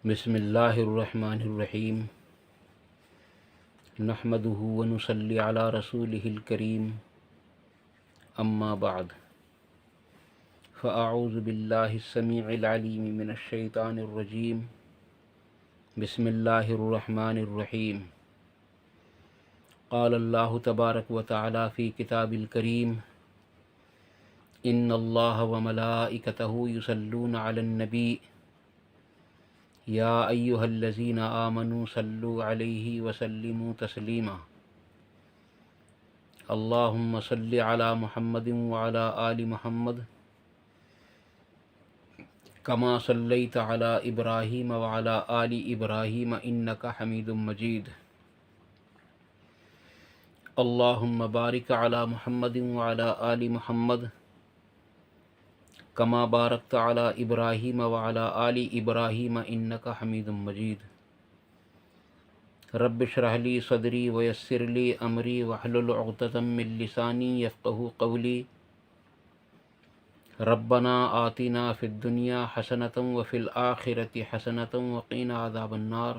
بسم اللہ الرحمن الرحیم نحمده ونصلی علی رسولہ الکریم اما بعد فاعوذ باللہ السمیع العلیم من الشیطان الرجیم بسم اللہ الرحمن الرحیم قال اللہ تبارک و تعالی فی کتاب الکریم ان اللہ وملائکتہ یصلون علی النبی یا ایہا الذین آمنوا صلوا علیہ وسلموا تسلیما اللہم صل علی محمد وعلی آل محمد کما صلیت علی ابراہیم وعلی آل ابراہیم انک حمید مجید اللہم بارک علی محمد وعلی آل محمد کما بارکت علی ابراہیم وعلی آل ابراہیم انک حمید مجید رب اشرح لی صدری ویسر لی امری واحلل عقدۃ من لسانی یفقہوا قولی ربنا آتنا فی الدنیا حسنۃ وفی الآخرۃ حسنۃ وقنا عذاب النار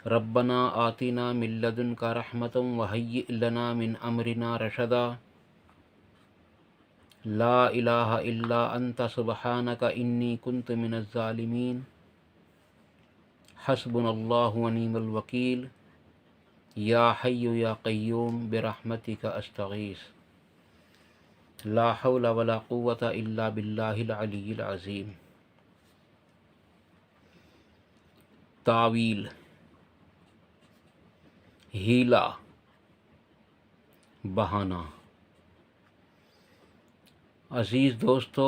ربنا آتنا من لدنک رحمۃ وہیئ لنا من امرنا رشدا لا الہ الا انت سبحانک انی کنت من الظالمین حسبنا اللہ ونعم الوکیل یا حی یا قیوم برحمتک استغیث لا حول ولا قوة الا باللہ العلی العظیم۔ تاویل، ہیلا، بہانہ۔ عزیز دوستو،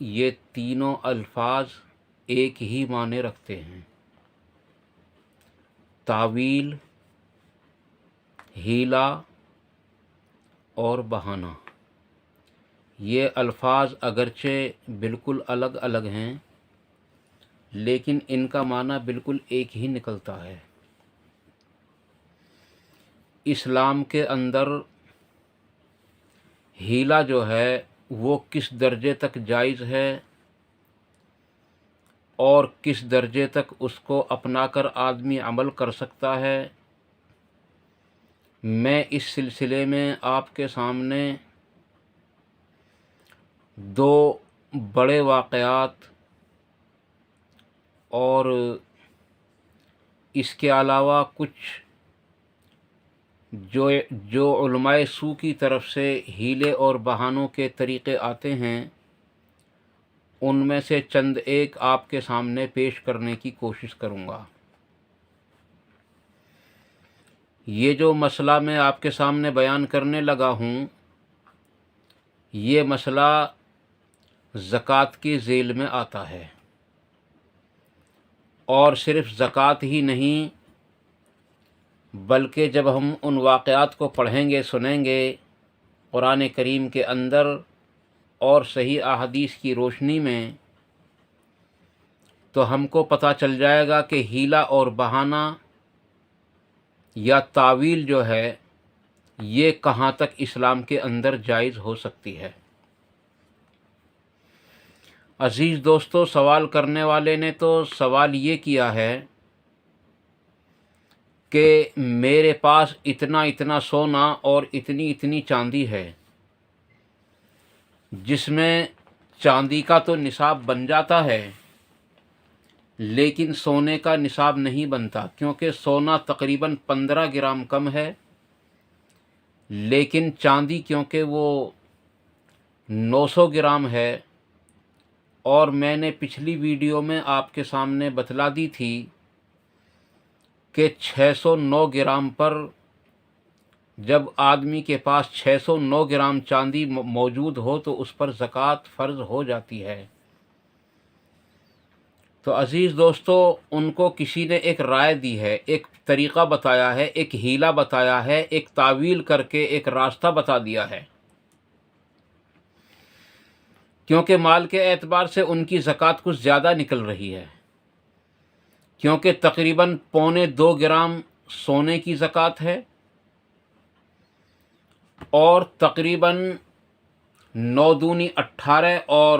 یہ تینوں الفاظ ایک ہی معنی رکھتے ہیں۔ تاویل، ہیلا اور بہانہ، یہ الفاظ اگرچہ بالکل الگ الگ ہیں لیکن ان کا معنی بالکل ایک ہی نکلتا ہے۔ اسلام کے اندر ہیلا جو ہے وہ کس درجے تک جائز ہے اور کس درجے تک اس کو اپنا کر آدمی عمل کر سکتا ہے، میں اس سلسلے میں آپ کے سامنے دو بڑے واقعات اور اس کے علاوہ کچھ جو علماء سو کی طرف سے ہیلے اور بہانوں کے طریقے آتے ہیں ان میں سے چند ایک آپ کے سامنے پیش کرنے کی کوشش کروں گا۔ یہ جو مسئلہ میں آپ کے سامنے بیان کرنے لگا ہوں یہ مسئلہ زکوٰۃ کی ذیل میں آتا ہے، اور صرف زکوٰۃ ہی نہیں بلکہ جب ہم ان واقعات کو پڑھیں گے سنیں گے قرآن کریم کے اندر اور صحیح احادیث کی روشنی میں تو ہم کو پتہ چل جائے گا کہ ہیلا اور بہانہ یا تاویل جو ہے یہ کہاں تک اسلام کے اندر جائز ہو سکتی ہے۔ عزیز دوستو، سوال کرنے والے نے تو سوال یہ کیا ہے کہ میرے پاس اتنا اتنا سونا اور اتنی اتنی چاندی ہے، جس میں چاندی کا تو نصاب بن جاتا ہے لیکن سونے کا نصاب نہیں بنتا، کیونکہ سونا تقریباً 15 گرام کم ہے لیکن چاندی کیونکہ وہ 900 گرام ہے، اور میں نے پچھلی ویڈیو میں آپ کے سامنے بتلا دی تھی کہ 609 گرام پر جب آدمی کے پاس 609 گرام چاندی موجود ہو تو اس پر زکوٰۃ فرض ہو جاتی ہے۔ تو عزیز دوستو، ان کو کسی نے ایک رائے دی ہے، ایک طریقہ بتایا ہے، ایک ہیلا بتایا ہے، ایک تاویل کر کے ایک راستہ بتا دیا ہے، کیونکہ مال کے اعتبار سے ان کی زکوٰۃ کچھ زیادہ نکل رہی ہے، کیونکہ تقریباً 1.25 گرام سونے کی زکوٰۃ ہے اور تقریباً 9 دونی 18 اور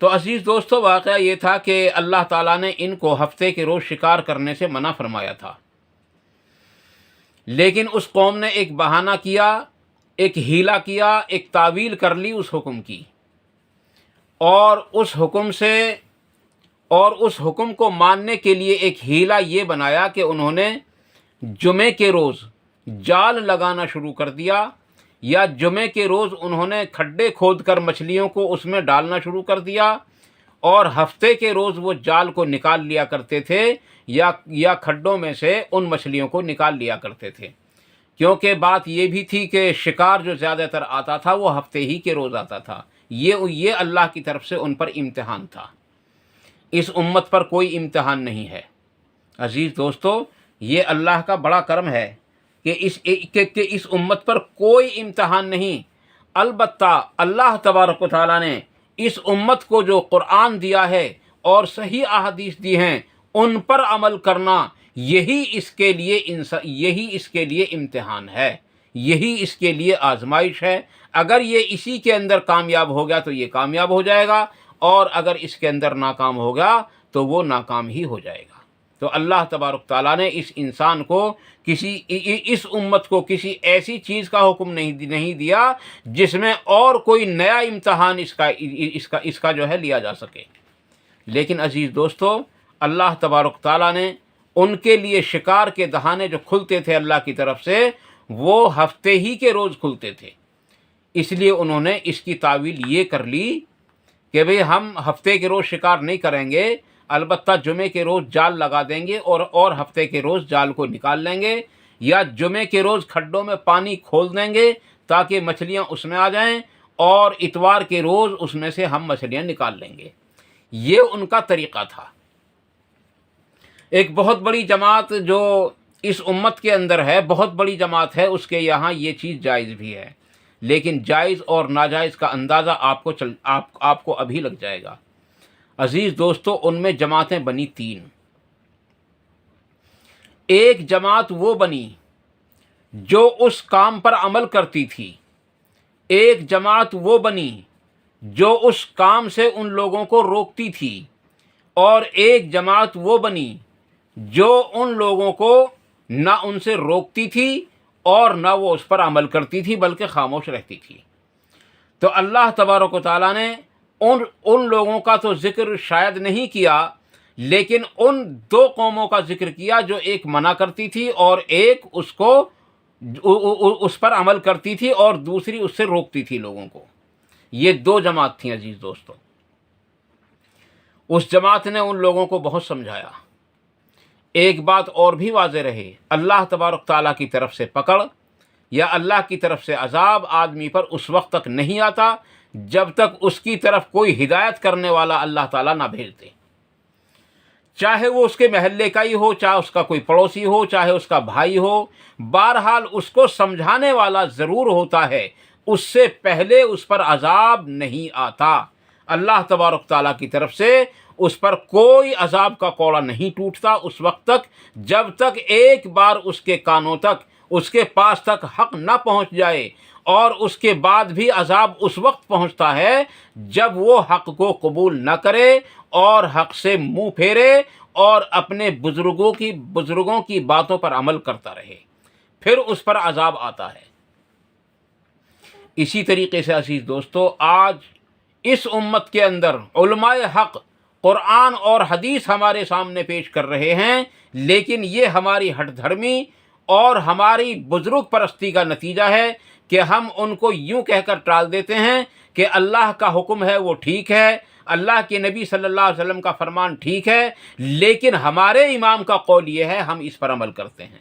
تو عزیز دوستو واقعہ یہ تھا کہ اللہ تعالیٰ نے ان کو ہفتے کے روز شکار کرنے سے منع فرمایا تھا، لیکن اس قوم نے ایک بہانہ کیا، ایک ہیلا کیا، ایک تعویل کر لی اس حکم کی، اور اس حکم کو ماننے کے لیے ایک ہیلا یہ بنایا کہ انہوں نے جمعے کے روز جال لگانا شروع کر دیا، یا جمعے کے روز انہوں نے کھڈے کھود کر مچھلیوں کو اس میں ڈالنا شروع کر دیا، اور ہفتے کے روز وہ جال کو نکال لیا کرتے تھے، یا کھڈوں میں سے ان مچھلیوں کو نکال لیا کرتے تھے، کیونکہ بات یہ بھی تھی کہ شکار جو زیادہ تر آتا تھا وہ ہفتے ہی کے روز آتا تھا۔ یہ اللہ کی طرف سے ان پر امتحان تھا، اس امت پر کوئی امتحان نہیں ہے۔ عزیز دوستو، یہ اللہ کا بڑا کرم ہے کہ اس امت پر کوئی امتحان نہیں، البتہ اللہ تبارک و تعالیٰ نے اس امت کو جو قرآن دیا ہے اور صحیح احادیث دی ہیں ان پر عمل کرنا، یہی اس کے لیے امتحان ہے، یہی اس کے لیے آزمائش ہے۔ اگر یہ اسی کے اندر کامیاب ہو گیا تو یہ کامیاب ہو جائے گا، اور اگر اس کے اندر ناکام ہو گیا تو وہ ناکام ہی ہو جائے گا۔ تو اللہ تبارک تعالیٰ نے اس امت کو کسی ایسی چیز کا حکم نہیں دیا جس میں اور کوئی نیا امتحان اس کا جو ہے لیا جا سکے۔ لیکن عزیز دوستو، اللہ تبارک تعالیٰ نے ان کے لیے شکار کے دہانے جو کھلتے تھے اللہ کی طرف سے، وہ ہفتے ہی کے روز کھلتے تھے، اس لیے انہوں نے اس کی تعویل یہ کر لی کہ بھئی ہم ہفتے کے روز شکار نہیں کریں گے، البتہ جمعے کے روز جال لگا دیں گے اور ہفتے کے روز جال کو نکال لیں گے، یا جمعے کے روز کھڈوں میں پانی کھول دیں گے تاکہ مچھلیاں اس میں آ جائیں، اور اتوار کے روز اس میں سے ہم مچھلیاں نکال لیں گے۔ یہ ان کا طریقہ تھا۔ ایک بہت بڑی جماعت جو اس امت کے اندر ہے، بہت بڑی جماعت ہے، اس کے یہاں یہ چیز جائز بھی ہے، لیکن جائز اور ناجائز کا اندازہ آپ کو ابھی لگ جائے گا۔ عزیز دوستو، ان میں جماعتیں بنی تین۔ ایک جماعت وہ بنی جو اس کام پر عمل کرتی تھی، ایک جماعت وہ بنی جو اس کام سے ان لوگوں کو روکتی تھی، اور ایک جماعت وہ بنی جو ان لوگوں کو نہ ان سے روکتی تھی اور نہ وہ اس پر عمل کرتی تھی بلکہ خاموش رہتی تھی۔ تو اللہ تبارک و تعالیٰ نے ان لوگوں کا تو ذکر شاید نہیں کیا، لیکن ان دو قوموں کا ذکر کیا، جو ایک منع کرتی تھی اور ایک اس پر عمل کرتی تھی، اور دوسری اس سے روکتی تھی لوگوں کو۔ یہ دو جماعت تھیں عزیز دوستو۔ اس جماعت نے ان لوگوں کو بہت سمجھایا۔ ایک بات اور بھی واضح رہے، اللہ تبارک تعالیٰ کی طرف سے پکڑ یا اللہ کی طرف سے عذاب آدمی پر اس وقت تک نہیں آتا جب تک اس کی طرف کوئی ہدایت کرنے والا اللہ تعالیٰ نہ بھیج دے، چاہے وہ اس کے محلے کا ہی ہو، چاہے اس کا کوئی پڑوسی ہو، چاہے اس کا بھائی ہو، بہرحال اس کو سمجھانے والا ضرور ہوتا ہے، اس سے پہلے اس پر عذاب نہیں آتا۔ اللہ تبارک تعالیٰ کی طرف سے اس پر کوئی عذاب کا کوڑا نہیں ٹوٹتا اس وقت تک جب تک ایک بار اس کے کانوں تک، اس کے پاس تک حق نہ پہنچ جائے، اور اس کے بعد بھی عذاب اس وقت پہنچتا ہے جب وہ حق کو قبول نہ کرے اور حق سے منہ پھیرے اور اپنے بزرگوں کی باتوں پر عمل کرتا رہے، پھر اس پر عذاب آتا ہے۔ اسی طریقے سے عزیز دوستو، آج اس امت کے اندر علماء حق قرآن اور حدیث ہمارے سامنے پیش کر رہے ہیں، لیکن یہ ہماری ہٹ دھرمی اور ہماری بزرگ پرستی کا نتیجہ ہے کہ ہم ان کو یوں کہہ کر ٹال دیتے ہیں کہ اللہ کا حکم ہے وہ ٹھیک ہے، اللہ کے نبی صلی اللہ علیہ وسلم کا فرمان ٹھیک ہے، لیکن ہمارے امام کا قول یہ ہے، ہم اس پر عمل کرتے ہیں۔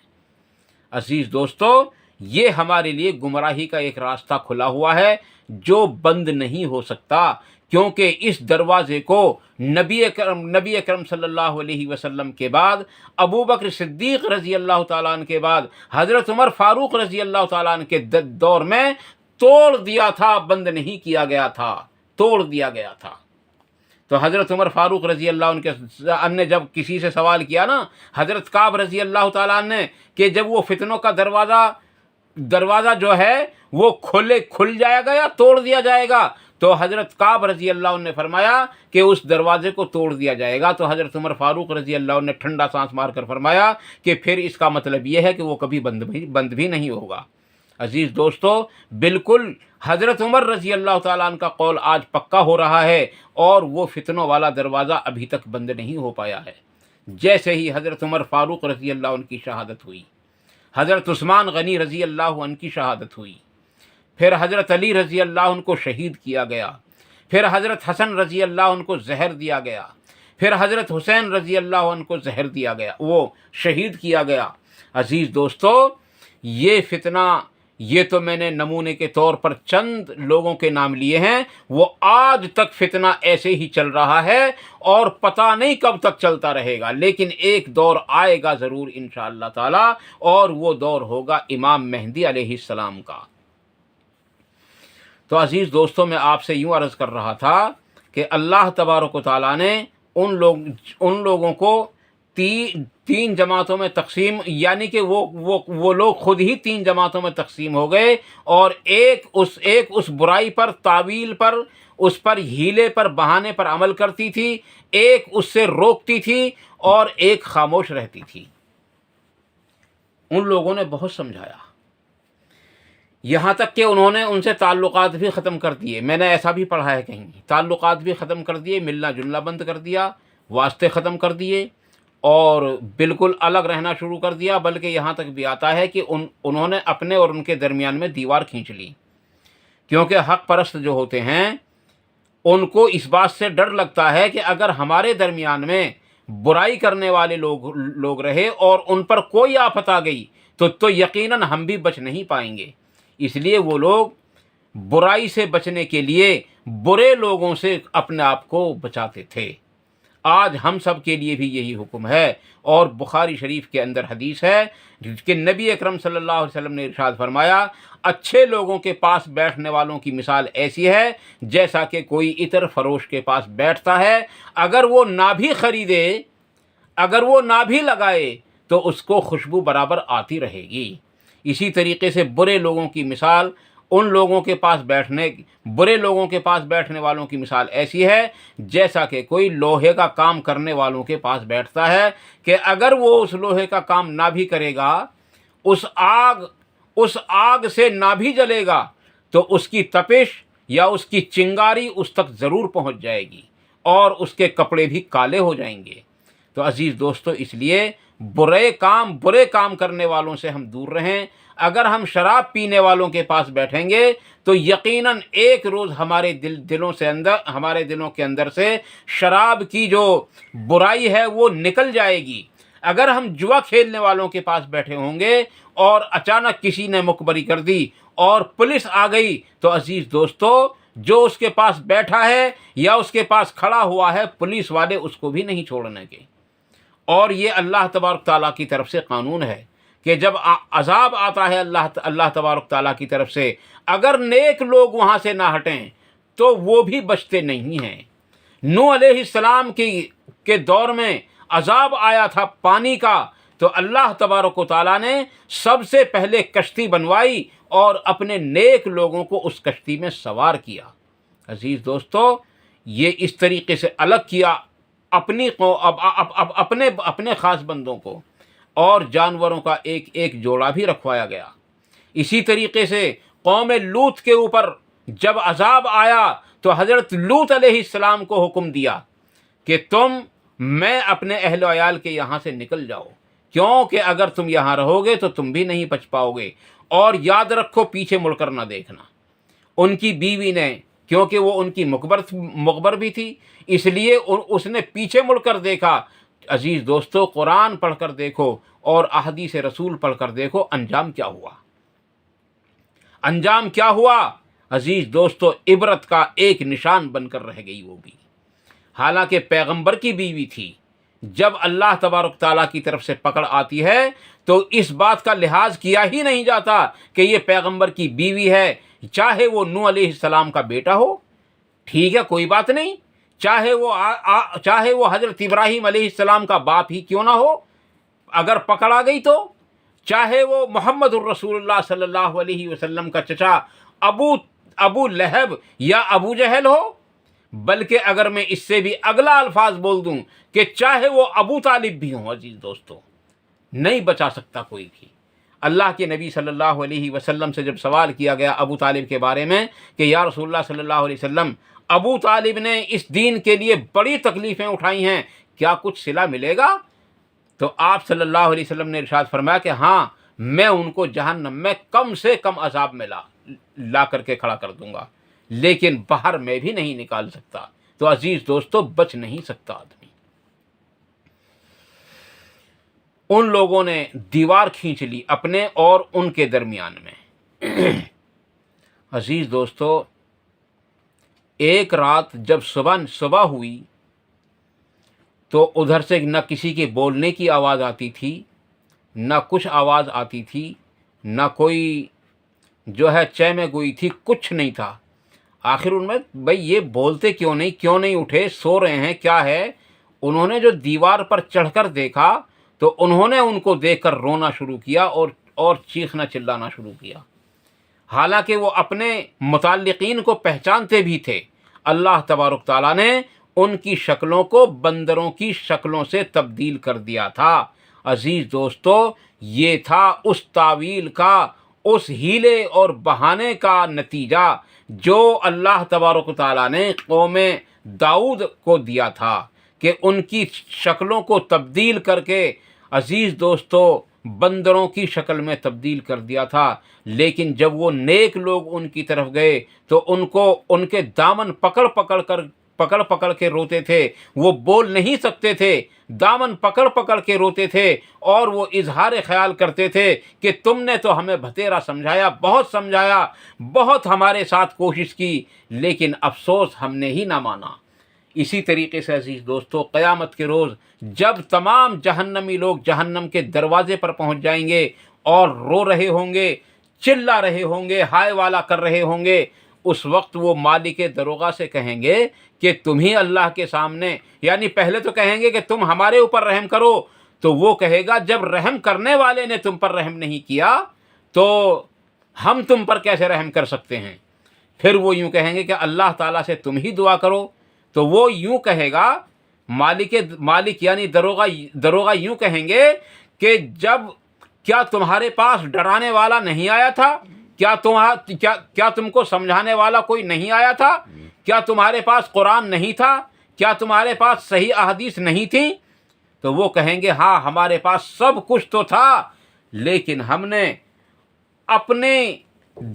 عزیز دوستو، یہ ہمارے لیے گمراہی کا ایک راستہ کھلا ہوا ہے جو بند نہیں ہو سکتا، کیونکہ اس دروازے کو نبی اکرم صلی اللہ علیہ وسلم کے بعد، ابو بکر صدیق رضی اللہ تعالیٰ عنہ کے بعد، حضرت عمر فاروق رضی اللہ تعالیٰ عنہ کے دور میں توڑ دیا تھا، بند نہیں کیا گیا تھا، توڑ دیا گیا تھا۔ تو حضرت عمر فاروق رضی اللہ عنہ نے جب کسی سے سوال کیا نا، حضرت کعب رضی اللہ تعالیٰ عنہ نے، کہ جب وہ فتنوں کا دروازہ جو ہے وہ کھل جائے گا یا توڑ دیا جائے گا، تو حضرت کعب رضی اللہ عنہ نے فرمایا کہ اس دروازے کو توڑ دیا جائے گا، تو حضرت عمر فاروق رضی اللہ عنہ نے ٹھنڈا سانس مار کر فرمایا کہ پھر اس کا مطلب یہ ہے کہ وہ کبھی بند بھی نہیں ہوگا۔ عزیز دوستو، بالکل حضرت عمر رضی اللہ تعالیٰ عنہ کا قول آج پکا ہو رہا ہے، اور وہ فتنوں والا دروازہ ابھی تک بند نہیں ہو پایا ہے۔ جیسے ہی حضرت عمر فاروق رضی اللہ عنہ کی شہادت ہوئی، حضرت عثمان غنی رضی اللہ عنہ کی شہادت ہوئی، پھر حضرت علی رضی اللہ عنہ کو شہید کیا گیا، پھر حضرت حسن رضی اللہ عنہ کو زہر دیا گیا، پھر حضرت حسین رضی اللہ عنہ کو زہر دیا گیا، وہ شہید کیا گیا۔ عزیز دوستو، یہ فتنہ، یہ تو میں نے نمونے کے طور پر چند لوگوں کے نام لیے ہیں، وہ آج تک فتنہ ایسے ہی چل رہا ہے، اور پتہ نہیں کب تک چلتا رہے گا، لیکن ایک دور آئے گا ضرور انشاءاللہ تعالی، اور وہ دور ہوگا امام مہدی علیہ السلام کا۔ تو عزیز دوستوں، میں آپ سے یوں عرض کر رہا تھا کہ اللہ تبارک و تعالیٰ نے ان لوگوں کو تین جماعتوں میں تقسیم، یعنی کہ وہ لوگ خود ہی 3 جماعتوں میں تقسیم ہو گئے، اور ایک اس برائی پر، تعویل پر، اس پر ہیلے پر، بہانے پر عمل کرتی تھی، ایک اس سے روکتی تھی، اور ایک خاموش رہتی تھی۔ ان لوگوں نے بہت سمجھایا، یہاں تک کہ انہوں نے ان سے تعلقات بھی ختم کر دیے۔ میں نے ایسا بھی پڑھا ہے کہیں، تعلقات بھی ختم کر دیے، ملنا جلنا بند کر دیا، واسطے ختم کر دیے، اور بالکل الگ رہنا شروع کر دیا، بلکہ یہاں تک بھی آتا ہے کہ انہوں نے اپنے اور ان کے درمیان میں دیوار کھینچ لی، کیونکہ حق پرست جو ہوتے ہیں ان کو اس بات سے ڈر لگتا ہے کہ اگر ہمارے درمیان میں برائی کرنے والے لوگ رہے اور ان پر کوئی آفت آ گئی تو یقیناً ہم بھی بچ نہیں پائیں گے، اس لیے وہ لوگ برائی سے بچنے کے لیے برے لوگوں سے اپنے آپ کو بچاتے تھے۔ آج ہم سب کے لیے بھی یہی حکم ہے، اور بخاری شریف کے اندر حدیث ہے کہ نبی اکرم صلی اللہ علیہ وسلم نے ارشاد فرمایا، اچھے لوگوں کے پاس بیٹھنے والوں کی مثال ایسی ہے جیسا کہ کوئی عطر فروش کے پاس بیٹھتا ہے، اگر وہ نہ بھی خریدے، اگر وہ نہ بھی لگائے، تو اس کو خوشبو برابر آتی رہے گی۔ اسی طریقے سے برے لوگوں کی مثال، برے لوگوں کے پاس بیٹھنے والوں کی مثال ایسی ہے جیسا کہ کوئی لوہے کا کام کرنے والوں کے پاس بیٹھتا ہے، کہ اگر وہ اس لوہے کا کام نہ بھی کرے گا، اس آگ سے نہ بھی جلے گا، تو اس کی تپش یا اس کی چنگاری اس تک ضرور پہنچ جائے گی، اور اس کے کپڑے بھی کالے ہو جائیں گے۔ تو عزیز دوستو، اس لیے برے کام کرنے والوں سے ہم دور رہیں۔ اگر ہم شراب پینے والوں کے پاس بیٹھیں گے تو یقیناً ایک روز ہمارے دلوں کے اندر سے شراب کی جو برائی ہے وہ نکل جائے گی۔ اگر ہم جوا کھیلنے والوں کے پاس بیٹھے ہوں گے اور اچانک کسی نے مخبری کر دی اور پولیس آ گئی، تو عزیز دوستو، جو اس کے پاس بیٹھا ہے یا اس کے پاس کھڑا ہوا ہے، پولیس والے اس کو بھی نہیں چھوڑنے کے۔ اور یہ اللہ تبارک تعالیٰ کی طرف سے قانون ہے کہ جب عذاب آتا ہے اللہ تبارک تعالیٰ کی طرف سے، اگر نیک لوگ وہاں سے نہ ہٹیں تو وہ بھی بچتے نہیں ہیں۔ نوح علیہ السلام کے دور میں عذاب آیا تھا پانی کا، تو اللہ تبارک و تعالیٰ نے سب سے پہلے کشتی بنوائی اور اپنے نیک لوگوں کو اس کشتی میں سوار کیا۔ عزیز دوستو، یہ اس طریقے سے الگ کیا اپنے خاص بندوں کو، اور جانوروں کا ایک جوڑا بھی رکھوایا گیا۔ اسی طریقے سے قوم لوط کے اوپر جب عذاب آیا تو حضرت لوط علیہ السلام کو حکم دیا کہ میں اپنے اہل و عیال کے یہاں سے نکل جاؤ، کیونکہ اگر تم یہاں رہو گے تو تم بھی نہیں بچ پاؤ گے، اور یاد رکھو پیچھے مڑ کر نہ دیکھنا۔ ان کی بیوی نے، کیونکہ وہ ان کی مخبر بھی تھی، اس لیے اس نے پیچھے مڑ کر دیکھا۔ عزیز دوستو، قرآن پڑھ کر دیکھو اور احادیث رسول پڑھ کر دیکھو انجام کیا ہوا۔ انجام کیا ہوا عزیز دوستو، عبرت کا ایک نشان بن کر رہ گئی وہ بھی، حالانکہ پیغمبر کی بیوی تھی۔ جب اللہ تبارک تعالیٰ کی طرف سے پکڑ آتی ہے تو اس بات کا لحاظ کیا ہی نہیں جاتا کہ یہ پیغمبر کی بیوی ہے، چاہے وہ نوح علیہ السلام کا بیٹا ہو، ٹھیک ہے، کوئی بات نہیں، چاہے وہ حضرت ابراہیم علیہ السلام کا باپ ہی کیوں نہ ہو، اگر پکڑ آ گئی تو، چاہے وہ محمد الرسول اللہ صلی اللہ علیہ وسلم کا چچا ابو لہب یا ابو جہل ہو، بلکہ اگر میں اس سے بھی اگلا الفاظ بول دوں کہ چاہے وہ ابو طالب بھی ہوں، عزیز دوستو، نہیں بچا سکتا کوئی بھی۔ اللہ کے نبی صلی اللہ علیہ وسلم سے جب سوال کیا گیا ابو طالب کے بارے میں کہ یا رسول اللہ صلی اللہ علیہ وسلم، ابو طالب نے اس دین کے لیے بڑی تکلیفیں اٹھائی ہیں، کیا کچھ صلہ ملے گا؟ تو آپ صلی اللہ علیہ وسلم نے ارشاد فرمایا کہ ہاں، میں ان کو جہنم میں کم سے کم عذاب میں لا کر کے کھڑا کر دوں گا، لیکن باہر میں بھی نہیں نکال سکتا۔ تو عزیز دوستو، بچ نہیں سکتا آدمی۔ ان لوگوں نے دیوار کھینچ لی اپنے اور ان کے درمیان میں۔ عزیز دوستو، ایک رات جب صبح ہوئی تو ادھر سے نہ کسی کے بولنے کی آواز آتی تھی، نہ کچھ آواز آتی تھی، نہ کوئی جو ہے چے میں گوئی تھی، کچھ نہیں تھا۔ آخر ان میں بھئی یہ بولتے کیوں نہیں اٹھے، سو رہے ہیں کیا ہے؟ انہوں نے جو دیوار پر چڑھ کر دیکھا تو انہوں نے ان کو دیکھ کر رونا شروع کیا اور چیخنا چلانا شروع کیا، حالانکہ وہ اپنے متعلقین کو پہچانتے بھی تھے۔ اللہ تبارک تعالیٰ نے ان کی شکلوں کو بندروں کی شکلوں سے تبدیل کر دیا تھا۔ عزیز دوستو، یہ تھا اس تعویل کا، اس ہیلے اور بہانے کا نتیجہ جو اللہ تبارک تعالیٰ نے قوم داؤد کو دیا تھا کہ ان کی شکلوں کو تبدیل کر کے عزیز دوستو بندروں کی شکل میں تبدیل کر دیا تھا۔ لیکن جب وہ نیک لوگ ان کی طرف گئے تو ان کو ان کے دامن پکڑ پکڑ کے روتے تھے، وہ بول نہیں سکتے تھے، دامن پکڑ کے روتے تھے، اور وہ اظہار خیال کرتے تھے کہ تم نے تو ہمیں بھتیرا سمجھایا، بہت ہمارے ساتھ کوشش کی، لیکن افسوس ہم نے ہی نہ مانا۔ اسی طریقے سے عزیز دوستو، قیامت کے روز جب تمام جہنمی لوگ جہنم کے دروازے پر پہنچ جائیں گے اور رو رہے ہوں گے، چلا رہے ہوں گے، ہائے والا کر رہے ہوں گے، اس وقت وہ مالک دروغہ سے کہیں گے کہ تم ہی اللہ کے سامنے، یعنی پہلے تو کہیں گے کہ تم ہمارے اوپر رحم کرو، تو وہ کہے گا جب رحم کرنے والے نے تم پر رحم نہیں کیا تو ہم تم پر کیسے رحم کر سکتے ہیں؟ پھر وہ یوں کہیں گے کہ اللہ تعالیٰ سے تم ہی دعا کرو، تو وہ یوں کہے گا، مالک یعنی دروغہ یوں کہیں گے کہ کیا تمہارے پاس ڈرانے والا نہیں آیا تھا؟ کیا تم کو سمجھانے والا کوئی نہیں آیا تھا؟ کیا تمہارے پاس قرآن نہیں تھا؟ کیا تمہارے پاس صحیح احادیث نہیں تھی؟ تو وہ کہیں گے ہاں، ہمارے پاس سب کچھ تو تھا، لیکن ہم نے اپنے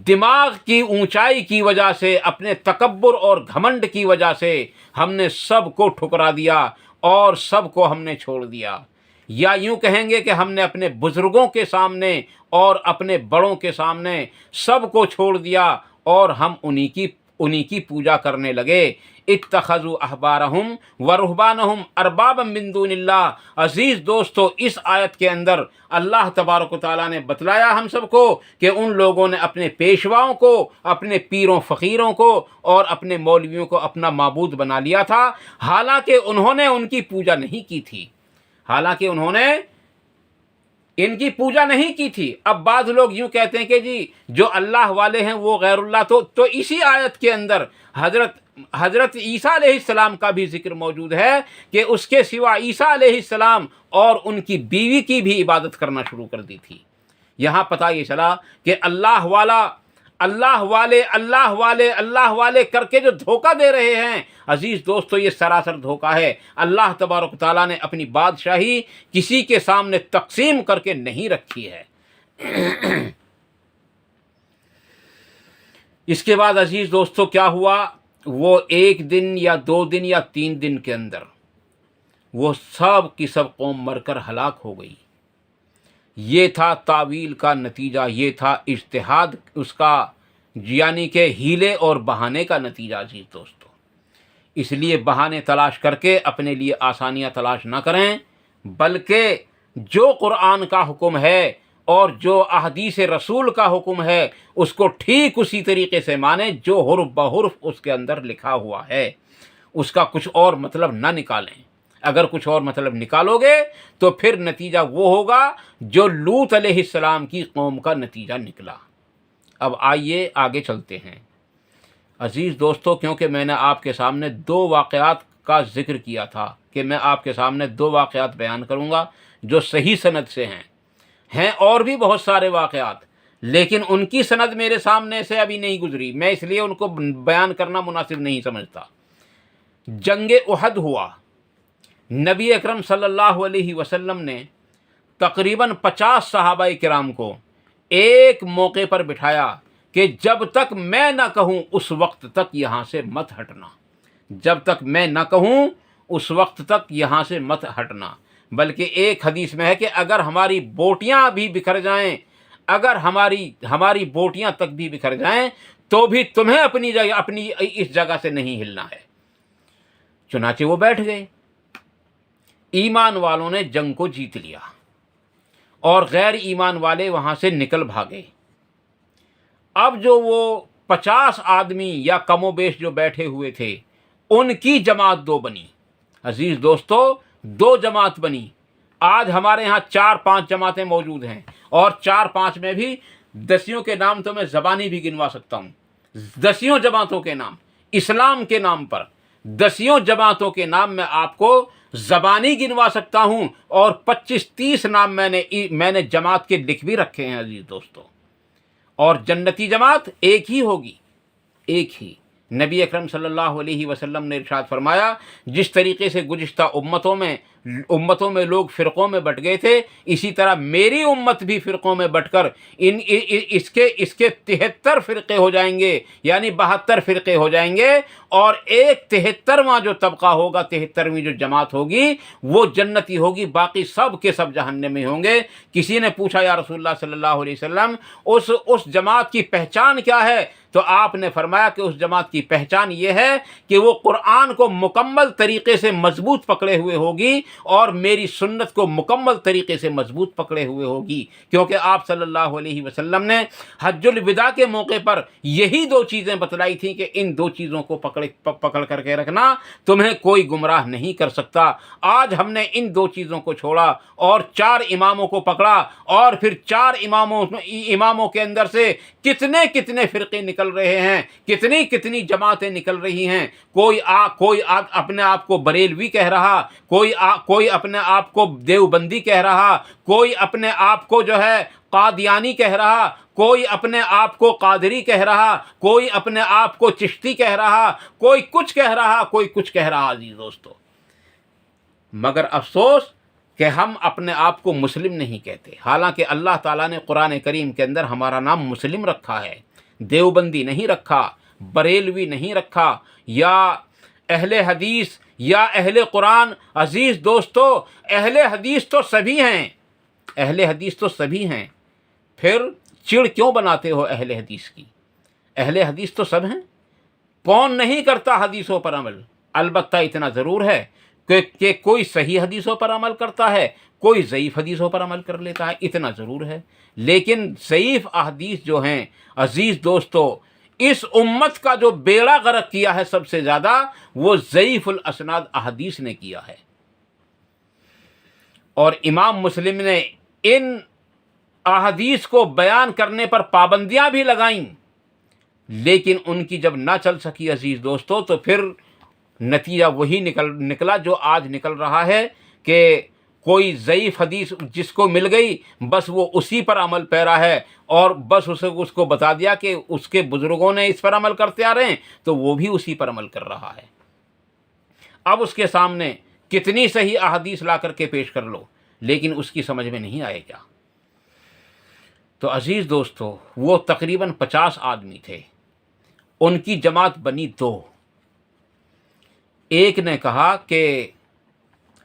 دماغ کی اونچائی کی وجہ سے، اپنے تکبر اور گھمنڈ کی وجہ سے ہم نے سب کو ٹھکرا دیا اور سب کو ہم نے چھوڑ دیا۔ یا یوں کہیں گے کہ ہم نے اپنے بزرگوں کے سامنے اور اپنے بڑوں کے سامنے سب کو چھوڑ دیا اور ہم انہی کی پوجا کرنے لگے۔ اتخذوا احبارہم ورہبانہم اربابا من دون اللہ۔ عزیز دوستو، اس آیت کے اندر اللہ تبارک و تعالیٰ نے بتلایا ہم سب کو کہ ان لوگوں نے اپنے پیشواؤں کو، اپنے پیروں فقیروں کو اور اپنے مولویوں کو اپنا معبود بنا لیا تھا، حالانکہ انہوں نے ان کی پوجا نہیں کی تھی، ان کی پوجا نہیں کی تھی۔ اب بعض لوگ یوں کہتے ہیں کہ جی جو اللہ والے ہیں وہ غیر اللہ، تو اسی آیت کے اندر حضرت عیسیٰ علیہ السلام کا بھی ذکر موجود ہے کہ اس کے سوا عیسیٰ علیہ السلام اور ان کی بیوی کی بھی عبادت کرنا شروع کر دی تھی۔ یہاں پتہ یہ چلا کہ اللہ والے کر کے جو دھوکہ دے رہے ہیں، عزیز دوستو یہ سراسر دھوکہ ہے۔ اللہ تبارک تعالیٰ نے اپنی بادشاہی کسی کے سامنے تقسیم کر کے نہیں رکھی ہے۔ اس کے بعد عزیز دوستو کیا ہوا؟ وہ 1 دن یا 2 دن یا 3 دن کے اندر وہ سب کی سب قوم مر کر ہلاک ہو گئی۔ یہ تھا تعویل کا نتیجہ، یہ تھا اجتہاد اس کا، یعنی کہ ہیلے اور بہانے کا نتیجہ۔ عزیز دوستو، اس لیے بہانے تلاش کر کے اپنے لیے آسانیاں تلاش نہ کریں، بلکہ جو قرآن کا حکم ہے اور جو احادیث رسول کا حکم ہے اس کو ٹھیک اسی طریقے سے مانیں جو حرف بحرف اس کے اندر لکھا ہوا ہے، اس کا کچھ اور مطلب نہ نکالیں۔ اگر کچھ اور مطلب نکالو گے تو پھر نتیجہ وہ ہوگا جو لوط علیہ السلام کی قوم کا نتیجہ نکلا۔ اب آئیے آگے چلتے ہیں۔ عزیز دوستو، کیونکہ میں نے آپ کے سامنے 2 واقعات کا ذکر کیا تھا کہ میں آپ کے سامنے 2 واقعات بیان کروں گا جو صحیح سند سے ہیں اور بھی بہت سارے واقعات، لیکن ان کی سند میرے سامنے سے ابھی نہیں گزری، میں اس لیے ان کو بیان کرنا مناسب نہیں سمجھتا۔ جنگ احد ہوا، نبی اکرم صلی اللہ علیہ وسلم نے تقریباً 50 صحابہ کرام کو ایک موقع پر بٹھایا کہ جب تک میں نہ کہوں اس وقت تک یہاں سے مت ہٹنا، جب تک میں نہ کہوں اس وقت تک یہاں سے مت ہٹنا۔ بلکہ ایک حدیث میں ہے کہ اگر ہماری بوٹیاں بھی بکھر جائیں، اگر ہماری بوٹیاں تک بھی بکھر جائیں تو بھی تمہیں اپنی اس جگہ سے نہیں ہلنا ہے۔ چنانچہ وہ بیٹھ گئے، ایمان والوں نے جنگ کو جیت لیا اور غیر ایمان والے وہاں سے نکل بھاگے۔ اب جو وہ 50 آدمی یا کم و بیش جو بیٹھے ہوئے تھے، ان کی جماعت 2 بنی۔ عزیز دوستو، 2 جماعت بنی۔ آج ہمارے ہاں 4-5 جماعتیں موجود ہیں، اور 4-5 میں بھی 10 کے نام تو میں زبانی بھی گنوا سکتا ہوں۔ 10 جماعتوں کے نام، اسلام کے نام پر 10 جماعتوں کے نام میں آپ کو زبانی گنوا سکتا ہوں، اور 25-30 نام میں نے جماعت کے لکھ بھی رکھے ہیں عزیز دوستو۔ اور جنتی جماعت ایک ہی ہوگی، ایک ہی۔ نبی اکرم صلی اللہ علیہ وسلم نے ارشاد فرمایا، جس طریقے سے گزشتہ امتوں میں لوگ فرقوں میں بٹ گئے تھے، اسی طرح میری امت بھی فرقوں میں بٹ کر اس کے 73 فرقے ہو جائیں گے، یعنی 72 فرقے ہو جائیں گے، اور ایک 73واں جو طبقہ ہوگا، 73ویں جو جماعت ہوگی وہ جنتی ہوگی، باقی سب کے سب جہنم میں ہوں گے۔ کسی نے پوچھا یا رسول اللہ صلی اللہ علیہ وسلم، اس جماعت کی پہچان کیا ہے؟ تو آپ نے فرمایا کہ اس جماعت کی پہچان یہ ہے کہ وہ قرآن کو مکمل طریقے سے مضبوط پکڑے ہوئے ہوگی، اور میری سنت کو مکمل طریقے سے مضبوط پکڑے ہوئے ہوگی، کیونکہ آپ صلی اللہ علیہ وسلم نے حج الوداع کے موقع پر یہی 2 چیزیں بتلائی تھیں کہ ان 2 چیزوں کو پکڑ کر کے رکھنا، تمہیں کوئی گمراہ نہیں کر سکتا۔ آج ہم نے ان 2 چیزوں کو چھوڑا اور 4 اماموں کو پکڑا، اور پھر 4 اماموں کے اندر سے کتنے فرقے نکل رہے ہیں، کتنی جماعتیں نکل رہی ہیں۔ کوئی اپنے آپ کو بریلوی کہہ رہا، کوئی اپنے آپ کو دیوبندی کہہ رہا، کوئی اپنے آپ کو جو ہے قادیانی کہہ رہا، کوئی اپنے آپ کو قادری کہہ رہا، کوئی اپنے آپ کو چشتی کہہ رہا، کوئی کچھ کہہ رہا، کوئی کچھ کہہ رہا۔ عزیز دوستو، مگر افسوس کہ ہم اپنے آپ کو مسلم نہیں کہتے، حالانکہ اللہ تعالیٰ نے قرآن کریم کے اندر ہمارا نام مسلم رکھا ہے، دیوبندی نہیں رکھا، بریلوی نہیں رکھا، یا اہل حدیث یا اہل قرآن۔ عزیز دوستو، اہل حدیث تو سبھی ہیں، اہل حدیث تو سبھی ہیں، پھر چڑ کیوں بناتے ہو اہل حدیث کی؟ اہل حدیث تو سب ہیں۔ کون نہیں کرتا حدیثوں پر عمل؟ البتہ اتنا ضرور ہے کہ کوئی صحیح حدیثوں پر عمل کرتا ہے، کوئی ضعیف حدیثوں پر عمل کر لیتا ہے، اتنا ضرور ہے۔ لیکن ضعیف احادیث جو ہیں عزیز دوستو، اس امت کا جو بیڑا غرق کیا ہے سب سے زیادہ، وہ ضعیف الاسناد احادیث نے کیا ہے۔ اور امام مسلم نے ان احادیث کو بیان کرنے پر پابندیاں بھی لگائیں، لیکن ان کی جب نہ چل سکی عزیز دوستو، تو پھر نتیجہ وہی نکلا جو آج نکل رہا ہے کہ کوئی ضعیف حدیث جس کو مل گئی بس وہ اسی پر عمل پیرا ہے، اور بس اس کو بتا دیا کہ اس کے بزرگوں نے اس پر عمل کرتے آ رہے ہیں، تو وہ بھی اسی پر عمل کر رہا ہے۔ اب اس کے سامنے کتنی صحیح احادیث لا کر کے پیش کر لو، لیکن اس کی سمجھ میں نہیں آئے گا۔ تو عزیز دوستو، وہ تقریباً 50 آدمی تھے، ان کی جماعت بنی 2۔ ایک نے کہا کہ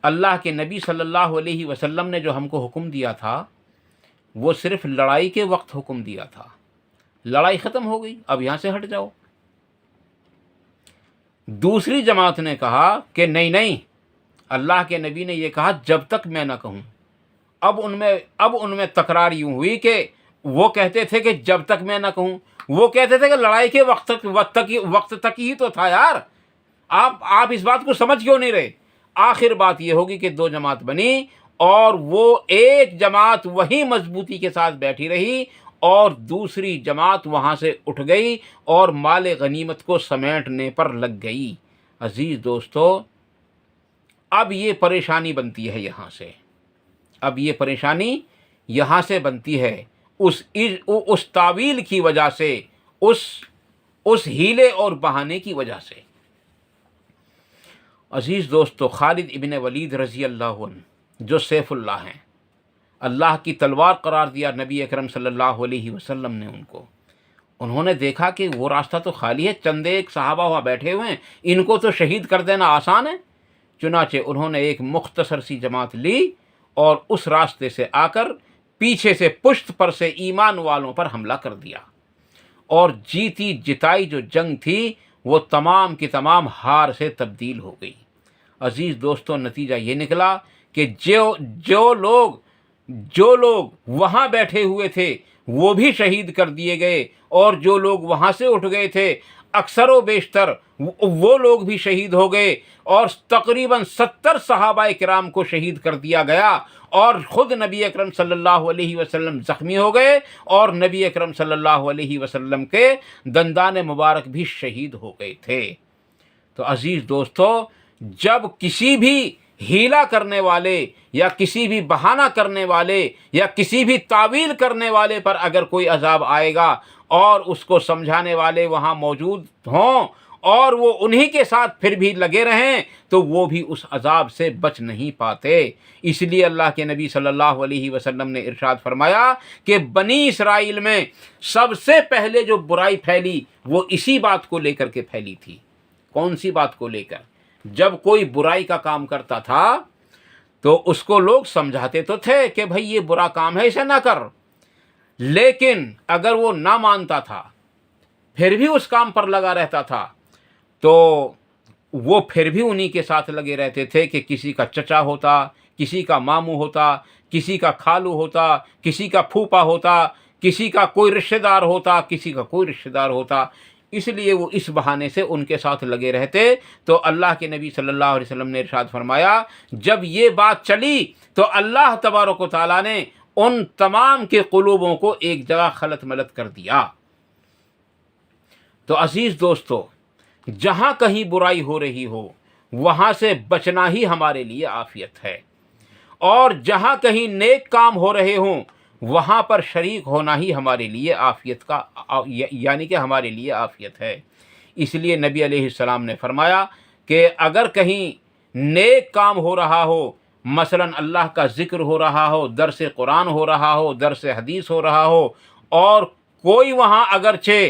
اللہ کے نبی صلی اللہ علیہ وسلم نے جو ہم کو حکم دیا تھا وہ صرف لڑائی کے وقت حکم دیا تھا، لڑائی ختم ہو گئی، اب یہاں سے ہٹ جاؤ۔ دوسری جماعت نے کہا کہ نہیں، اللہ کے نبی نے یہ کہا جب تک میں نہ کہوں۔ اب ان میں تکرار یوں ہوئی کہ وہ کہتے تھے کہ جب تک میں نہ کہوں، وہ کہتے تھے کہ لڑائی کے وقت تک ہی تو تھا یار، آپ اس بات کو سمجھ کیوں نہیں رہے؟ آخر بات یہ ہوگی کہ 2 جماعت بنی، اور وہ ایک جماعت وہی مضبوطی کے ساتھ بیٹھی رہی، اور دوسری جماعت وہاں سے اٹھ گئی اور مال غنیمت کو سمیٹنے پر لگ گئی۔ عزیز دوستو، اب یہ پریشانی بنتی ہے یہاں سے، اب یہ پریشانی یہاں سے بنتی ہے اس تعویل کی وجہ سے، اس ہیلے اور بہانے کی وجہ سے۔ عزیز دوستو، خالد ابن ولید رضی اللہ عنہ جو سیف اللہ ہیں، اللہ کی تلوار قرار دیا نبی اکرم صلی اللہ علیہ وسلم نے ان کو، انہوں نے دیکھا کہ وہ راستہ تو خالی ہے، چند ایک صحابہ وہاں بیٹھے ہوئے ہیں، ان کو تو شہید کر دینا آسان ہے۔ چنانچہ انہوں نے ایک مختصر سی جماعت لی اور اس راستے سے آ کر پیچھے سے پشت پر سے ایمان والوں پر حملہ کر دیا، اور جیتی جتائی جو جنگ تھی وہ تمام کی تمام ہار سے تبدیل ہو گئی۔ عزیز دوستوں، نتیجہ یہ نکلا کہ جو لوگ وہاں بیٹھے ہوئے تھے وہ بھی شہید کر دیے گئے، اور جو لوگ وہاں سے اٹھ گئے تھے اکثر و بیشتر وہ لوگ بھی شہید ہو گئے، اور تقریباً 70 صحابہ کرام کو شہید کر دیا گیا، اور خود نبی اکرم صلی اللہ علیہ وسلم زخمی ہو گئے، اور نبی اکرم صلی اللہ علیہ وسلم کے دندان مبارک بھی شہید ہو گئے تھے۔ تو عزیز دوستو، جب کسی بھی ہیلا کرنے والے یا کسی بھی بہانہ کرنے والے یا کسی بھی تعویل کرنے والے پر اگر کوئی عذاب آئے گا اور اس کو سمجھانے والے وہاں موجود ہوں اور وہ انہی کے ساتھ پھر بھی لگے رہیں تو وہ بھی اس عذاب سے بچ نہیں پاتے۔ اس لیے اللہ کے نبی صلی اللہ علیہ وسلم نے ارشاد فرمایا کہ بنی اسرائیل میں سب سے پہلے جو برائی پھیلی وہ اسی بات کو لے کر کے پھیلی تھی۔ کون سی بات کو لے کر؟ جب کوئی برائی کا کام کرتا تھا تو اس کو لوگ سمجھاتے تو تھے کہ بھئی یہ برا کام ہے، اسے نہ کر، لیکن اگر وہ نہ مانتا تھا پھر بھی اس کام پر لگا رہتا تھا تو وہ پھر بھی انہی کے ساتھ لگے رہتے تھے کہ کسی کا چچا ہوتا، کسی کا ماموں ہوتا، کسی کا خالو ہوتا، کسی کا پھوپا ہوتا، کسی کا کوئی رشتہ دار ہوتا، کسی کا کوئی رشتہ دار ہوتا، اس لیے وہ اس بہانے سے ان کے ساتھ لگے رہتے۔ تو اللہ کے نبی صلی اللہ علیہ وسلم نے ارشاد فرمایا، جب یہ بات چلی تو اللہ تبارک و تعالیٰ نے ان تمام کے قلوبوں کو ایک جگہ خلط ملط کر دیا۔ تو عزیز دوستو، جہاں کہیں برائی ہو رہی ہو وہاں سے بچنا ہی ہمارے لیے عافیت ہے، اور جہاں کہیں نیک کام ہو رہے ہوں وہاں پر شریک ہونا ہی ہمارے لیے عافیت کا یعنی کہ ہمارے لیے عافیت ہے۔ اس لیے نبی علیہ السلام نے فرمایا کہ اگر کہیں نیک کام ہو رہا ہو، مثلا اللہ کا ذکر ہو رہا ہو، درس قرآن ہو رہا ہو، درس حدیث ہو رہا ہو، اور کوئی وہاں اگرچہ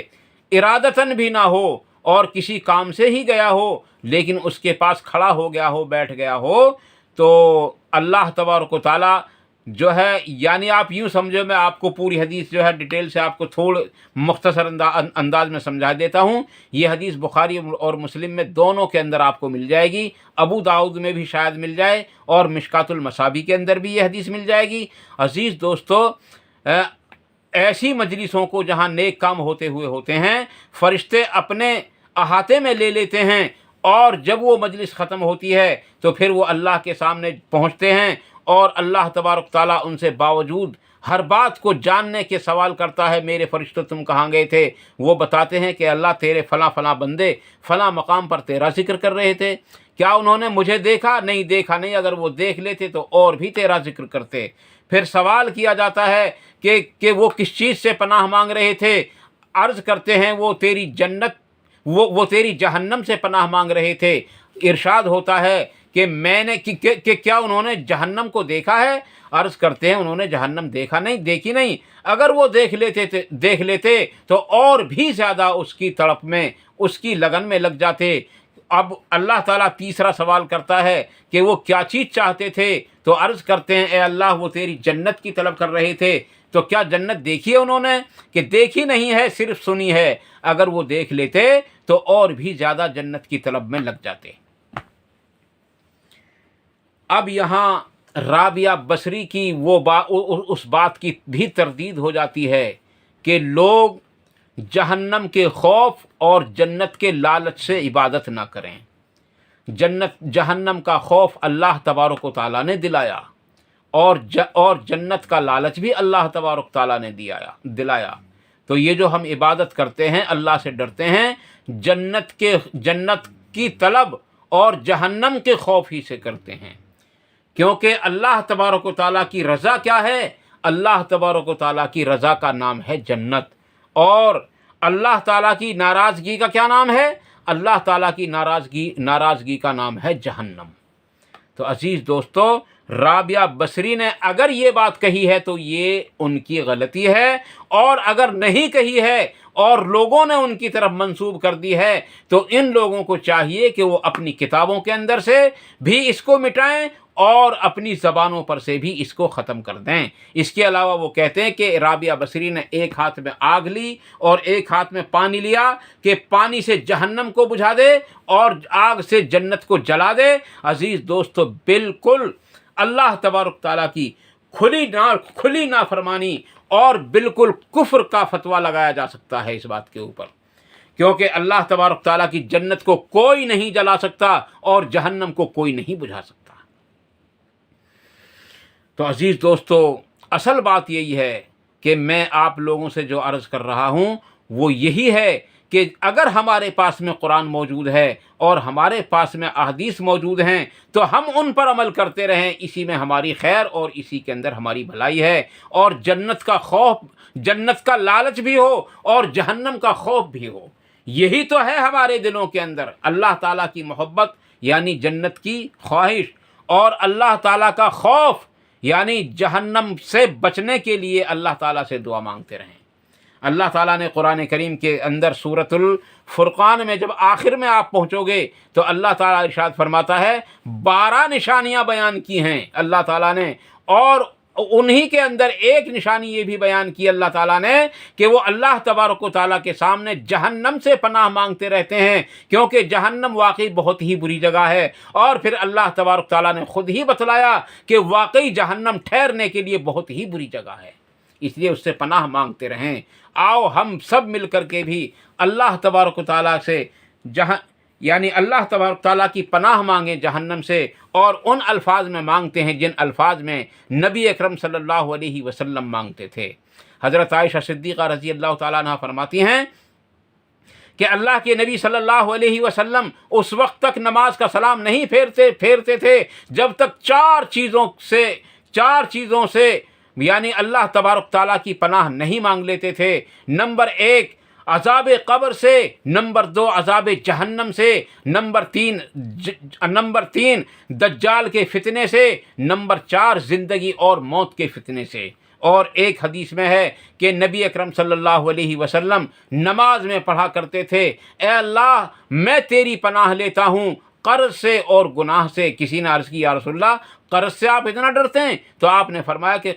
ارادتاً بھی نہ ہو اور کسی کام سے ہی گیا ہو لیکن اس کے پاس کھڑا ہو گیا ہو، بیٹھ گیا ہو، تو اللہ تبارک و تعالیٰ جو ہے، یعنی آپ یوں سمجھو، میں آپ کو پوری حدیث جو ہے ڈیٹیل سے آپ کو تھوڑا مختصر انداز میں سمجھا دیتا ہوں۔ یہ حدیث بخاری اور مسلم میں دونوں کے اندر آپ کو مل جائے گی، ابو داؤد میں بھی شاید مل جائے، اور مشکات المصابیح کے اندر بھی یہ حدیث مل جائے گی۔ عزیز دوستو، ایسی مجلسوں کو جہاں نیک کام ہوتے ہوئے ہوتے ہیں، فرشتے اپنے احاطے میں لے لیتے ہیں، اور جب وہ مجلس ختم ہوتی ہے تو پھر وہ اللہ کے سامنے پہنچتے ہیں، اور اللہ تبارک تعالیٰ ان سے باوجود ہر بات کو جاننے کے سوال کرتا ہے، میرے فرشتوں تم کہاں گئے تھے؟ وہ بتاتے ہیں کہ اللہ تیرے فلاں فلاں بندے فلاں مقام پر تیرا ذکر کر رہے تھے، کیا انہوں نے مجھے دیکھا؟ نہیں دیکھا نہیں، اگر وہ دیکھ لیتے تو اور بھی تیرا ذکر کرتے۔ پھر سوال کیا جاتا ہے کہ وہ کس چیز سے پناہ مانگ رہے تھے؟ عرض کرتے ہیں وہ تیری جنت، وہ تیری جہنم سے پناہ مانگ رہے تھے۔ ارشاد ہوتا ہے کہ میں نے کہ کیا انہوں نے جہنم کو دیکھا ہے؟ عرض کرتے ہیں انہوں نے جہنم دیکھی نہیں، اگر وہ دیکھ لیتے تو اور بھی زیادہ اس کی تڑپ میں، اس کی لگن میں لگ جاتے۔ اب اللہ تعالیٰ تیسرا سوال کرتا ہے کہ وہ کیا چیز چاہتے تھے؟ تو عرض کرتے ہیں اے اللہ وہ تیری جنت کی طلب کر رہے تھے۔ تو کیا جنت دیکھی ہے انہوں نے؟ کہ دیکھی نہیں ہے، صرف سنی ہے۔ اگر وہ دیکھ لیتے تو اور بھی زیادہ جنت کی طلب میں لگ جاتے۔ اب یہاں رابعہ بصری کی اس بات کی بھی تردید ہو جاتی ہے کہ لوگ جہنم کے خوف اور جنت کے لالچ سے عبادت نہ کریں۔ جہنم کا خوف اللہ تبارک و تعالیٰ نے دلایا، اور جنت کا لالچ بھی اللہ تبارک تعالیٰ نے دلایا۔ تو یہ جو ہم عبادت کرتے ہیں، اللہ سے ڈرتے ہیں، جنت کی طلب اور جہنم کے خوف ہی سے کرتے ہیں، کیونکہ اللہ تبارک و تعالیٰ کی رضا کیا ہے؟ اللہ تبارک و تعالیٰ کی رضا کا نام ہے جنت، اور اللہ تعالیٰ کی ناراضگی کا کیا نام ہے؟ اللہ تعالیٰ کی ناراضگی کا نام ہے جہنم۔ تو عزیز دوستو، رابعہ بصری نے اگر یہ بات کہی ہے تو یہ ان کی غلطی ہے، اور اگر نہیں کہی ہے اور لوگوں نے ان کی طرف منسوب کر دی ہے تو ان لوگوں کو چاہیے کہ وہ اپنی کتابوں کے اندر سے بھی اس کو مٹائیں اور اپنی زبانوں پر سے بھی اس کو ختم کر دیں۔ اس کے علاوہ وہ کہتے ہیں کہ رابعہ بصری نے ایک ہاتھ میں آگ لی اور ایک ہاتھ میں پانی لیا کہ پانی سے جہنم کو بجھا دے اور آگ سے جنت کو جلا دے۔ عزیز دوستو، بالکل اللہ تبارک تعالیٰ کی کھلی نافرمانی اور بالکل کفر کا فتویٰ لگایا جا سکتا ہے اس بات کے اوپر، کیونکہ اللہ تبارک تعالیٰ کی جنت کو کوئی نہیں جلا سکتا اور جہنم کو کوئی نہیں بجھا سکتا۔ تو عزیز دوستو، اصل بات یہی ہے کہ میں آپ لوگوں سے جو عرض کر رہا ہوں وہ یہی ہے کہ اگر ہمارے پاس میں قرآن موجود ہے اور ہمارے پاس میں احادیث موجود ہیں تو ہم ان پر عمل کرتے رہیں، اسی میں ہماری خیر اور اسی کے اندر ہماری بھلائی ہے، اور جنت کا خوف، جنت کا لالچ بھی ہو اور جہنم کا خوف بھی ہو۔ یہی تو ہے ہمارے دلوں کے اندر، اللہ تعالیٰ کی محبت یعنی جنت کی خواہش، اور اللہ تعالیٰ کا خوف یعنی جہنم سے بچنے کے لیے اللہ تعالیٰ سے دعا مانگتے رہیں۔ اللہ تعالیٰ نے قرآن کریم کے اندر سورۃ الفرقان میں جب آخر میں آپ پہنچو گے تو اللہ تعالیٰ ارشاد فرماتا ہے 12 نشانیاں بیان کی ہیں اللہ تعالیٰ نے، اور انہی کے اندر ایک نشانی یہ بھی بیان کی اللہ تعالیٰ نے کہ وہ اللہ تبارک و تعالیٰ کے سامنے جہنم سے پناہ مانگتے رہتے ہیں، کیونکہ جہنم واقعی بہت ہی بری جگہ ہے، اور پھر اللہ تبارک تعالیٰ نے خود ہی بتلایا کہ واقعی جہنم ٹھہرنے کے لیے بہت ہی بری جگہ ہے، اس لیے اس سے پناہ مانگتے رہیں۔ آؤ ہم سب مل کر کے بھی اللہ تبارک و تعالیٰ سے یعنی اللہ تبارک تعالیٰ کی پناہ مانگیں جہنم سے، اور ان الفاظ میں مانگتے ہیں جن الفاظ میں نبی اکرم صلی اللہ علیہ وسلم مانگتے تھے۔ حضرت عائشہ صدیقہ رضی اللہ تعالیٰ عنہ فرماتی ہیں کہ اللہ کے نبی صلی اللہ علیہ وسلم اس وقت تک نماز کا سلام نہیں پھیرتے تھے جب تک چار چیزوں سے یعنی اللہ تبارک تعالیٰ کی پناہ نہیں مانگ لیتے تھے۔ نمبر 1 عذاب قبر سے، نمبر 2 عذاب جہنم سے، نمبر 3 دجال کے فتنے سے، نمبر 4 زندگی اور موت کے فتنے سے۔ اور ایک حدیث میں ہے کہ نبی اکرم صلی اللہ علیہ وسلم نماز میں پڑھا کرتے تھے، اے اللہ میں تیری پناہ لیتا ہوں قرض سے اور گناہ سے۔ کسی نے عرض کی یا رسول اللہ قرض سے آپ اتنا ڈرتے ہیں؟ تو آپ نے فرمایا کہ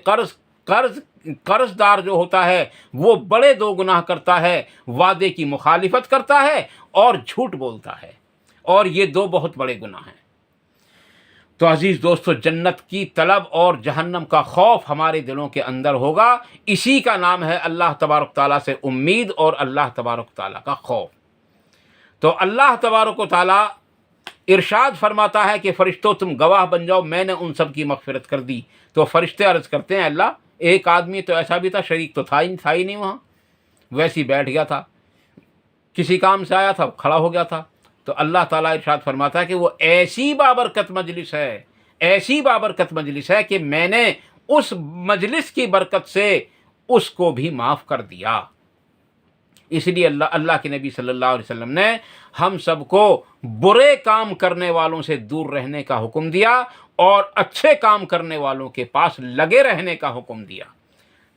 قرض دار جو ہوتا ہے وہ بڑے 2 گناہ کرتا ہے، وعدے کی مخالفت کرتا ہے اور جھوٹ بولتا ہے، اور یہ 2 بہت بڑے گناہ ہیں۔ تو عزیز دوستو، جنت کی طلب اور جہنم کا خوف ہمارے دلوں کے اندر ہوگا، اسی کا نام ہے اللہ تبارک تعالیٰ سے امید اور اللہ تبارک تعالیٰ کا خوف۔ تو اللہ تبارک و تعالیٰ ارشاد فرماتا ہے کہ فرشتوں تم گواہ بن جاؤ، میں نے ان سب کی مغفرت کر دی۔ تو فرشتے عرض کرتے ہیں اللہ ایک آدمی تو ایسا بھی تھا، شریک تو تھا ہی نہیں وہاں، ویسے ہی بیٹھ گیا تھا، کسی کام سے آیا تھا کھڑا ہو گیا تھا۔ تو اللہ تعالیٰ ارشاد فرماتا ہے کہ وہ ایسی بابرکت مجلس ہے کہ میں نے اس مجلس کی برکت سے اس کو بھی معاف کر دیا۔ اس لیے اللہ کے نبی صلی اللہ علیہ وسلم نے ہم سب کو برے کام کرنے والوں سے دور رہنے کا حکم دیا اور اچھے کام کرنے والوں کے پاس لگے رہنے کا حکم دیا۔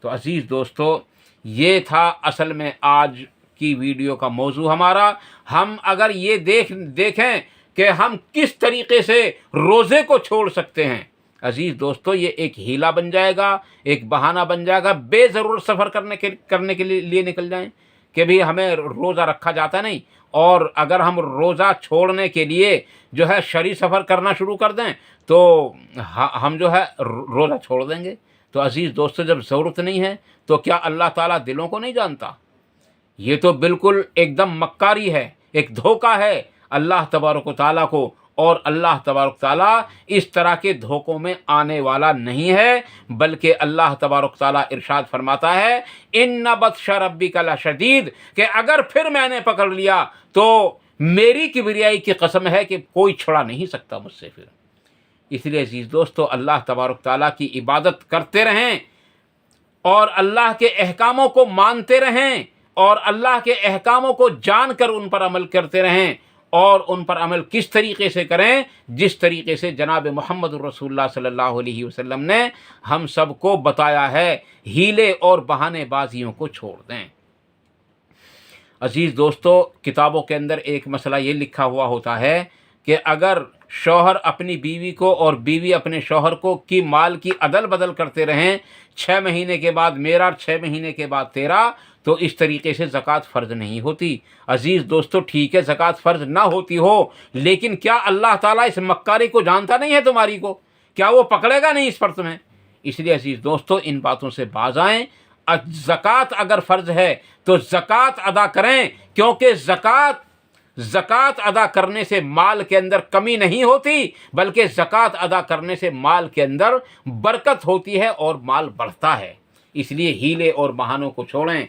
تو عزیز دوستو، یہ تھا اصل میں آج کی ویڈیو کا موضوع ہمارا۔ ہم اگر یہ دیکھیں کہ ہم کس طریقے سے روزے کو چھوڑ سکتے ہیں، عزیز دوستو یہ ایک ہیلا بن جائے گا، ایک بہانہ بن جائے گا، بے ضرورت سفر کرنے کے لیے نکل جائیں کہ بھی ہمیں روزہ رکھا جاتا نہیں، اور اگر ہم روزہ چھوڑنے کے لیے جو ہے شرعی سفر کرنا شروع کر دیں تو ہم جو ہے روزہ چھوڑ دیں گے۔ تو عزیز دوستو، جب ضرورت نہیں ہے تو کیا اللہ تعالیٰ دلوں کو نہیں جانتا؟ یہ تو بالکل ایک دم مکاری ہے، ایک دھوکہ ہے اللہ تبارک و تعالیٰ کو اور اللہ تبارک تعالیٰ اس طرح کے دھوکوں میں آنے والا نہیں ہے، بلکہ اللہ تبارک تعالیٰ ارشاد فرماتا ہے ان بطش ربک لشدید، کہ اگر پھر میں نے پکڑ لیا تو میری کبریائی کی قسم ہے کہ کوئی چھڑا نہیں سکتا مجھ سے پھر۔ اس لیے عزیز دوستو، اللہ تبارک تعالیٰ کی عبادت کرتے رہیں اور اللہ کے احکاموں کو مانتے رہیں اور اللہ کے احکاموں کو جان کر ان پر عمل کرتے رہیں، اور ان پر عمل کس طریقے سے کریں؟ جس طریقے سے جناب محمد الرسول اللہ صلی اللہ علیہ وسلم نے ہم سب کو بتایا ہے، ہیلے اور بہانے بازیوں کو چھوڑ دیں۔ عزیز دوستو، کتابوں کے اندر ایک مسئلہ یہ لکھا ہوا ہوتا ہے کہ اگر شوہر اپنی بیوی کو اور بیوی اپنے شوہر کو کی مال کی عدل بدل کرتے رہیں، 6 مہینے کے بعد میرا 6 مہینے کے بعد تیرا، تو اس طریقے سے زکوٰۃ فرض نہیں ہوتی۔ عزیز دوستو، ٹھیک ہے زکوٰۃ فرض نہ ہوتی ہو، لیکن کیا اللہ تعالیٰ اس مکاری کو جانتا نہیں ہے تمہاری کو؟ کیا وہ پکڑے گا نہیں اس پر تمہیں؟ اس لیے عزیز دوستو، ان باتوں سے باز آئیں۔ زکوٰۃ اگر فرض ہے تو زکوٰۃ ادا کریں، کیونکہ زکوٰۃ ادا کرنے سے مال کے اندر کمی نہیں ہوتی، بلکہ زکوٰۃ ادا کرنے سے مال کے اندر برکت ہوتی ہے اور مال بڑھتا ہے۔ اس لیے ہیلے اور بہانوں کو چھوڑیں،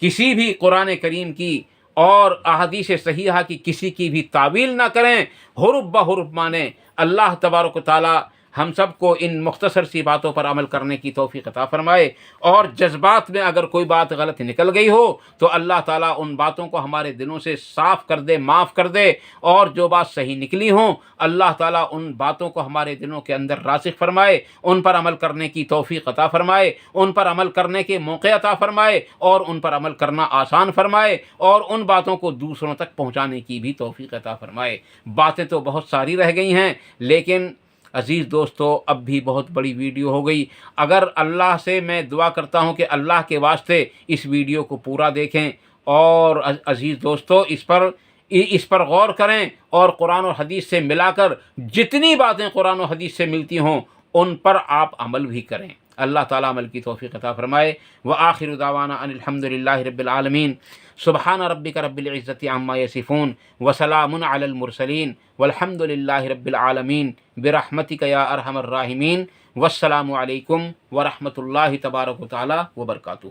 کسی بھی قرآن کریم کی اور احادیث صحیحہ کی کسی کی بھی تعویل نہ کریں، حرف بحرف مانیں۔ اللہ تبارک و تعالیٰ ہم سب کو ان مختصر سی باتوں پر عمل کرنے کی توفیق عطا فرمائے، اور جذبات میں اگر کوئی بات غلط نکل گئی ہو تو اللہ تعالیٰ ان باتوں کو ہمارے دلوں سے صاف کر دے، معاف کر دے، اور جو بات صحیح نکلی ہوں اللہ تعالیٰ ان باتوں کو ہمارے دلوں کے اندر راسخ فرمائے، ان پر عمل کرنے کی توفیق عطا فرمائے، ان پر عمل کرنے کے موقع عطا فرمائے، اور ان پر عمل کرنا آسان فرمائے، اور ان باتوں کو دوسروں تک پہنچانے کی بھی توفیق عطا فرمائے۔ باتیں تو بہت ساری رہ گئی ہیں، لیکن عزیز دوستو اب بھی بہت بڑی ویڈیو ہو گئی۔ اگر اللہ سے میں دعا کرتا ہوں کہ اللہ کے واسطے اس ویڈیو کو پورا دیکھیں، اور عزیز دوستو اس پر غور کریں، اور قرآن و حدیث سے ملا کر جتنی باتیں قرآن و حدیث سے ملتی ہوں ان پر آپ عمل بھی کریں۔ اللہ تعالیٰ عمل کی توفیق عطا فرمائے۔ وآخر دعوانا ان الحمد للہ رب العالمین۔ سبحان ربک رب العزت عما یصفون وسلام علی المرسلین والحمد للہ رب العالمین برحمتک یا ارحم الراحمین۔ والسلام علیکم ورحمۃ اللہ تبارک و تعالی وبرکاتہ۔